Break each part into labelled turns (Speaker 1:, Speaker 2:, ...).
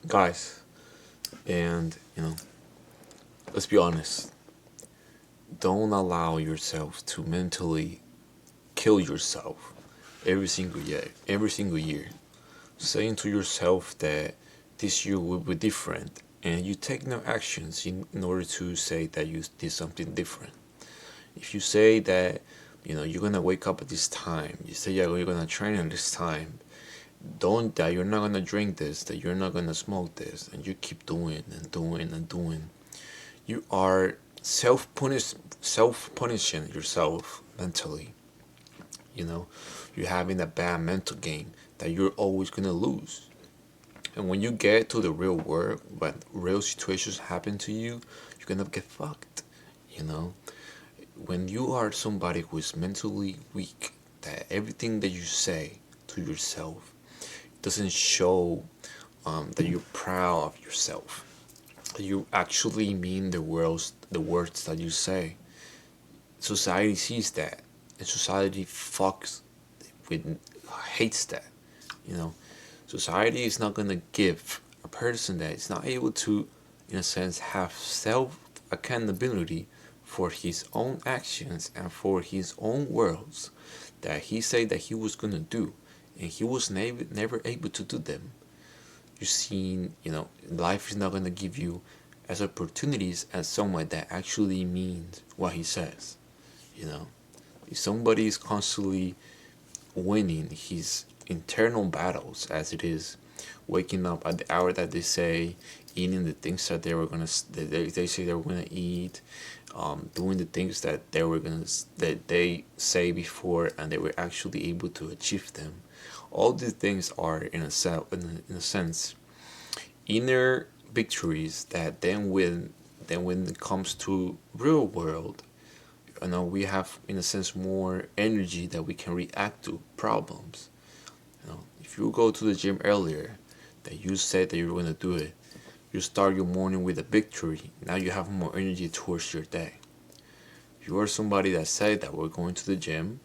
Speaker 1: guys, and let's be honest. Don't allow yourself to mentally kill yourself every single year. Every single year, saying to yourself that this year will be different, and you take no actions in order to say that you did something different. If you say that you're gonna wake up at this time, you say you're gonna train at this time, don't that you're not gonna drink this, that you're not gonna smoke this, and you keep doing and doing and doing, you are self punishing yourself mentally. You know, you're having a bad mental game that you're always gonna lose. And when you get to the real world, when real situations happen to you, you're gonna get fucked. You know, when you are somebody who is mentally weak, that everything that you say to yourself doesn't show that you're proud of yourself, that you actually mean the words that you say. Society sees that, and society fucks with hates that. You know, society is not gonna give a person that is not able to, in a sense, have self accountability for his own actions and for his own worlds that he said that he was gonna do, and he was never able to do them. You see, life is not gonna give you as opportunities as someone that actually means what he says. You know, if somebody is constantly winning his internal battles, as it is waking up at the hour that they say, eating the things that they say they were gonna eat, doing the things that they say before, and they were actually able to achieve them. All these things are in a sense inner victories that then when it comes to real world, we have in a sense more energy that we can react to problems. If you go to the gym earlier, that you said that you were going to do it, you start your morning with a victory. Now you have more energy towards your day. If you are somebody that said that we're going to the gym,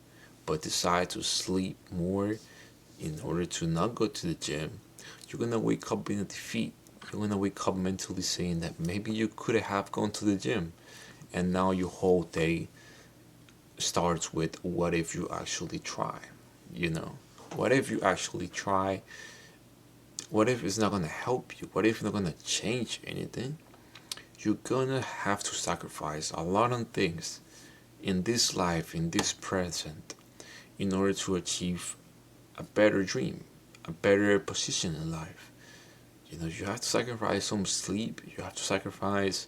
Speaker 1: but decide to sleep more in order to not go to the gym, you're gonna wake up in a defeat. You're gonna wake up mentally saying that maybe you could have gone to the gym, and now your whole day starts with what if you actually try. You know, what if you actually try? What if it's not gonna help you? What if it's not gonna change anything? You're gonna have to sacrifice a lot of things in this life, in this present, in order to achieve a better dream, a better position in life. You have to sacrifice some sleep, you have to sacrifice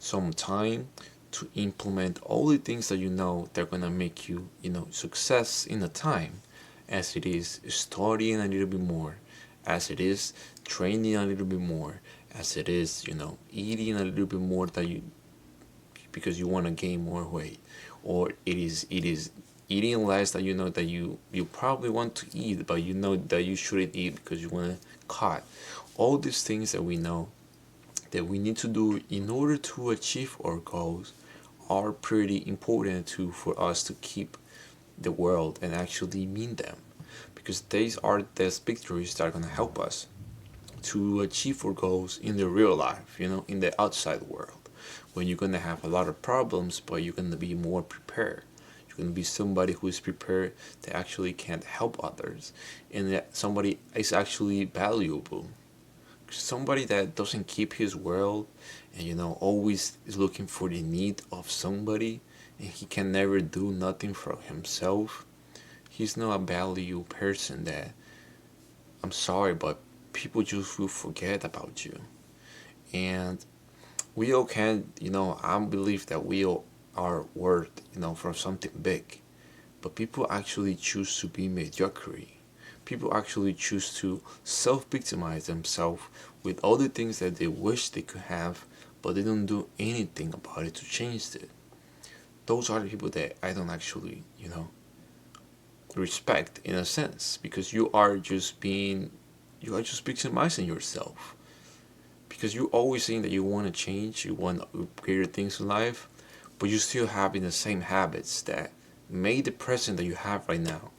Speaker 1: some time to implement all the things that they're gonna make you, success in the time, as it is studying a little bit more, as it is training a little bit more, as it is, eating a little bit more that you because you want to gain more weight, or it is eating less that you probably want to eat, but you know that you shouldn't eat because you want to cut. All these things that we know that we need to do in order to achieve our goals are pretty important too for us to keep the world and actually mean them, because these are the victories that are going to help us to achieve our goals in the real life, in the outside world, when you're going to have a lot of problems, but you're going to be more prepared. You're going to be somebody who is prepared that actually can help others, and that somebody is actually valuable. Somebody that doesn't keep his word, and always is looking for the need of somebody, and he can never do nothing for himself. He's not a valuable person. That, I'm sorry, but people just will forget about you. And we all can, I believe that we all are worth, for something big. But people actually choose to be mediocrity. People actually choose to self-victimize themselves with all the things that they wish they could have, but they don't do anything about it to change it. Those are the people that I don't actually, respect in a sense, because you are just victimizing yourself, because you're always saying that you want to change, you want greater things in life, but you're still having the same habits that made the present that you have right now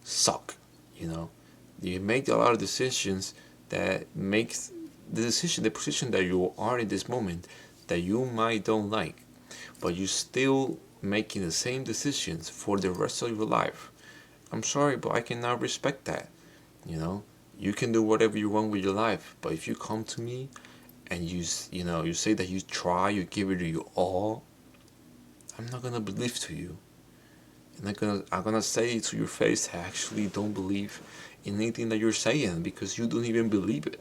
Speaker 1: suck. You make a lot of decisions that makes the position that you are in this moment that you might don't like, but you still making the same decisions for the rest of your life. I'm sorry, but I cannot respect that. You know, you can do whatever you want with your life, but if you come to me and you say that you try, you give it your all, I'm not gonna believe to you. I'm gonna say to your face, I actually don't believe in anything that you're saying because you don't even believe it.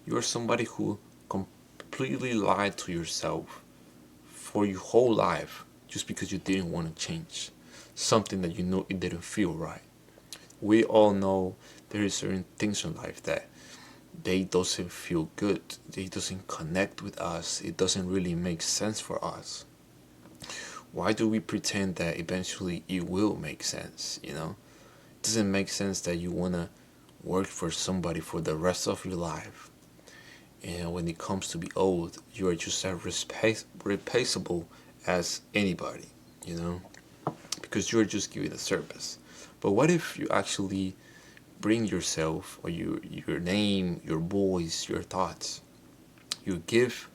Speaker 1: You're somebody who completely lied to yourself for your whole life just because you didn't want to change something that you know it didn't feel right. We all know there is certain things in life that they doesn't feel good. They doesn't connect with us. It doesn't really make sense for us. Why do we pretend that eventually it will make sense? It doesn't make sense that you wanna work for somebody for the rest of your life, and when it comes to be old, you are just as replaceable as anybody. You know, because you're just giving a service. But what if you actually bring yourself or your name, your voice, your thoughts, you give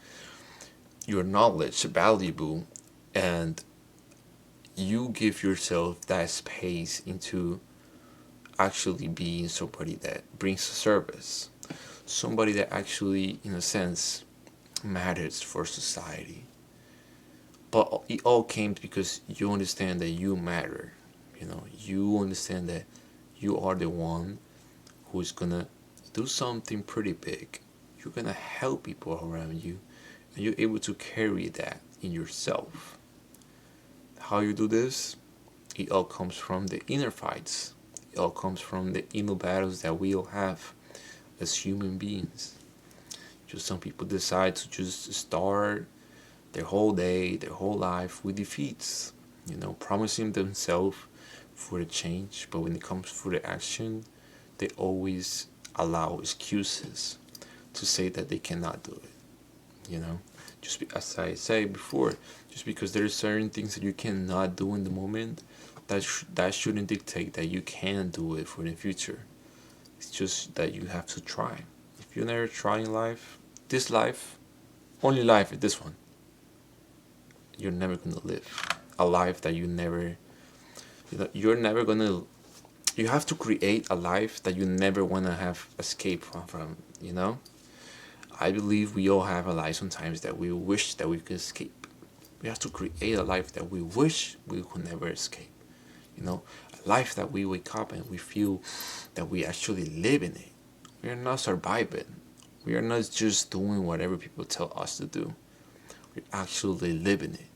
Speaker 1: your knowledge valuable, and you give yourself that space into actually being somebody that brings service, somebody that actually, in a sense, matters for society. But it all came because you understand that you matter. You understand that you are the one who is gonna do something pretty big. You're gonna help people around you, and you're able to carry that in yourself. How you do this? It all comes from the inner fights. It all comes from the inner battles that we all have as human beings. Just some people decide to just start their whole day, their whole life with defeats, promising themselves for a change, but when it comes for the action, they always allow excuses to say that they cannot do it. As I said before, just because there are certain things that you cannot do in the moment, that shouldn't dictate that you can do it for the future. It's just that you have to try. If you never try in life, this life, only life is this one, you're never gonna live a life that you're never gonna. You have to create a life that you never wanna have escape from. I believe we all have a life sometimes that we wish that we could escape. We have to create a life that we wish we could never escape. A life that we wake up and we feel that we actually live in it. We are not surviving. We are not just doing whatever people tell us to do. We're actually living it.